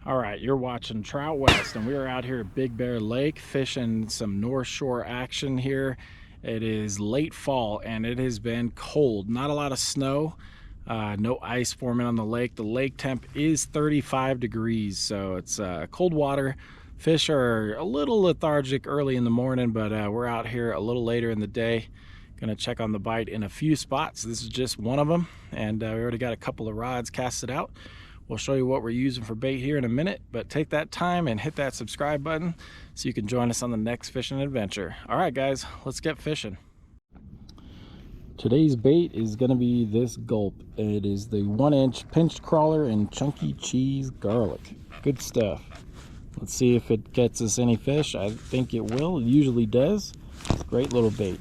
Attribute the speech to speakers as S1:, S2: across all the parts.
S1: All right, you're watching Trout West, and we are out here at Big Bear Lake fishing some North Shore action here. It is late fall, and it has been cold. Not a lot of snow, no ice forming on the lake. The lake temp is 35 degrees, so it's cold water. Fish are a little lethargic early in the morning, but we're out here a little later in the day. Gonna check on the bite in a few spots. This is just one of them, and we already got a couple of rods casted out. We'll show you what we're using for bait here in a minute, but take that time and hit that subscribe button so you can join us on the next fishing adventure. All right, guys, let's get fishing. Today's bait is gonna be this gulp. It is the 1-inch pinched crawler and chunky cheese garlic. Good stuff. Let's see if it gets us any fish. I think it will. It usually does. It's a great little bait.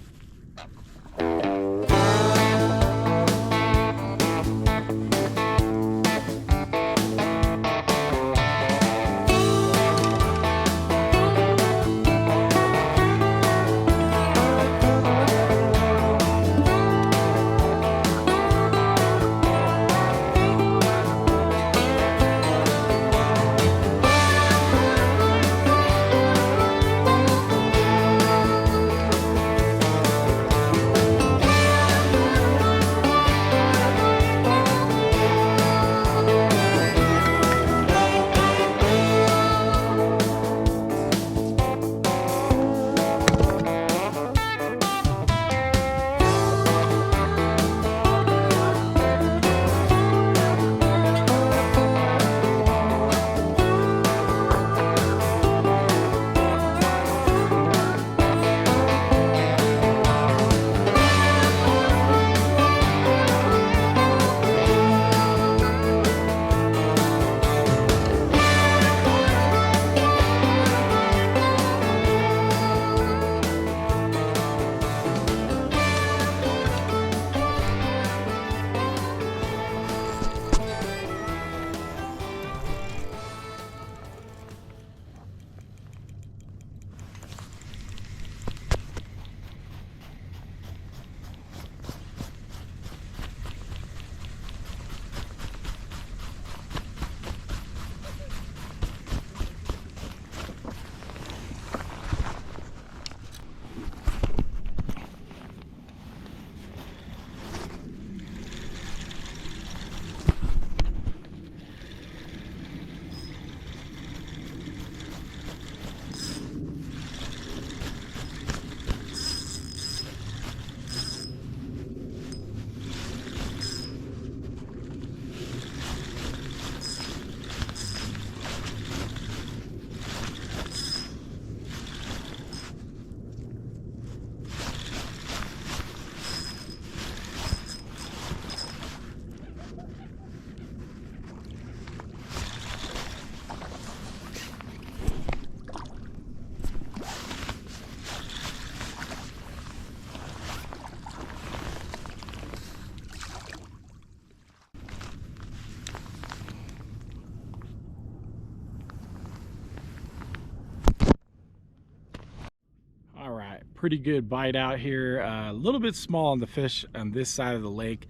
S1: Pretty good bite out here. A little bit small on the fish on this side of the lake.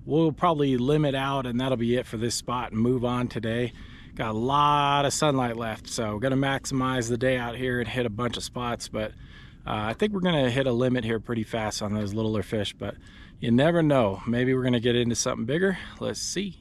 S1: We'll probably limit out, and that'll be it for this spot and move on today. Got a lot of sunlight left, so we're gonna maximize the day out here and hit a bunch of spots, but I think we're gonna hit a limit here pretty fast on those littler fish, but you never know. Maybe we're gonna get into something bigger. Let's see.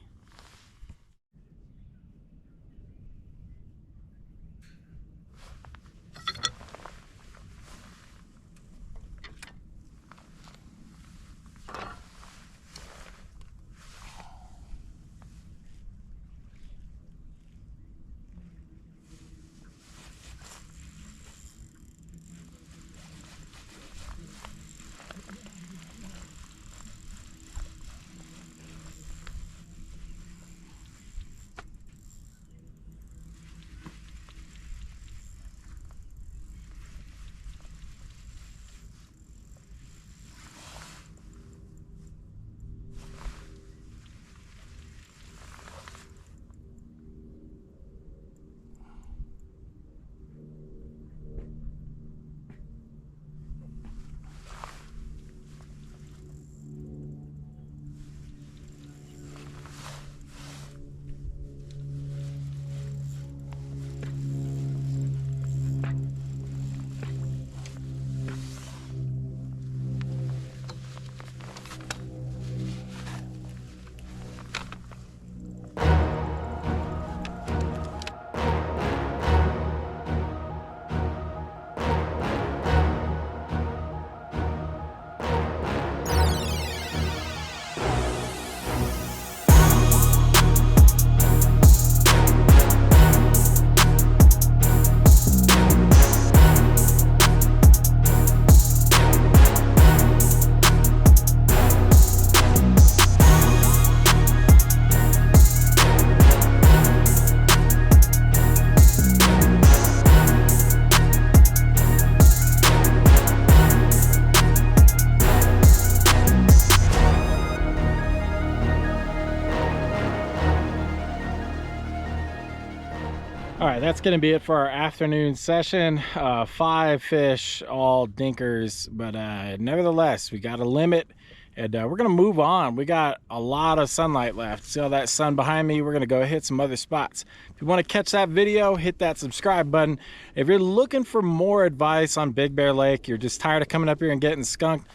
S1: All right, that's going to be it for our afternoon session. 5 fish, all dinkers, but nevertheless, we got a limit, and we're going to move on. We got a lot of sunlight left. See all that sun behind me? We're going to go hit some other spots. If you want to catch that video, hit that subscribe button. If you're looking for more advice on Big Bear Lake, you're just tired of coming up here and getting skunked,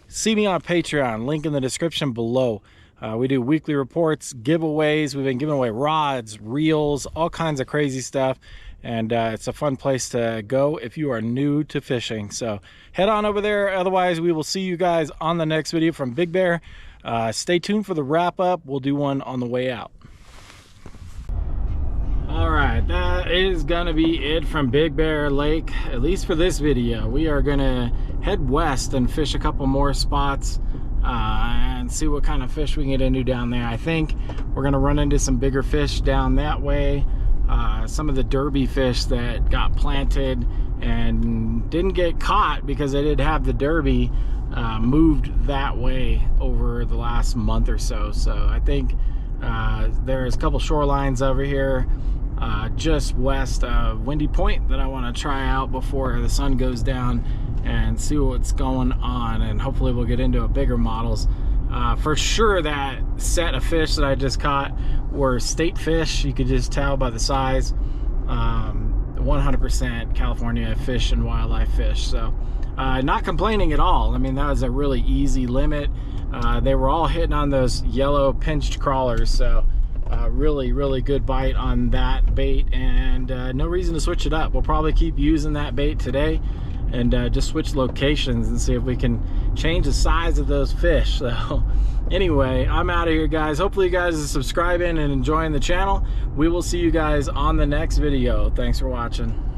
S1: see me on Patreon, link in the description below. We do weekly reports, giveaways. We've been giving away rods, reels, all kinds of crazy stuff. And it's a fun place to go if you are new to fishing. So head on over there. Otherwise, we will see you guys on the next video from Big Bear. Stay tuned for the wrap up. We'll do one on the way out. All right, that is gonna be it from Big Bear Lake, at least for this video. We are gonna head west and fish a couple more spots and see what kind of fish we can get into down there. I think we're gonna run into some bigger fish down that way. Some of the derby fish that got planted and didn't get caught because they did have the derby moved that way over the last month or so. So I think there's a couple shorelines over here just west of Windy Point that I want to try out before the sun goes down and see what's going on, and hopefully we'll get into a bigger models. For sure that set of fish that I just caught were state fish. You could just tell by the size. 100% California Fish and Wildlife fish. So not complaining at all. I mean, that was a really easy limit. They were all hitting on those yellow pinched crawlers. So really good bite on that bait, and no reason to switch it up. We'll probably keep using that bait today and just switch locations and see if we can change the size of those fish. So anyway, I'm out of here, guys. Hopefully you guys are subscribing and enjoying the channel. We will see you guys on the next video. Thanks for watching.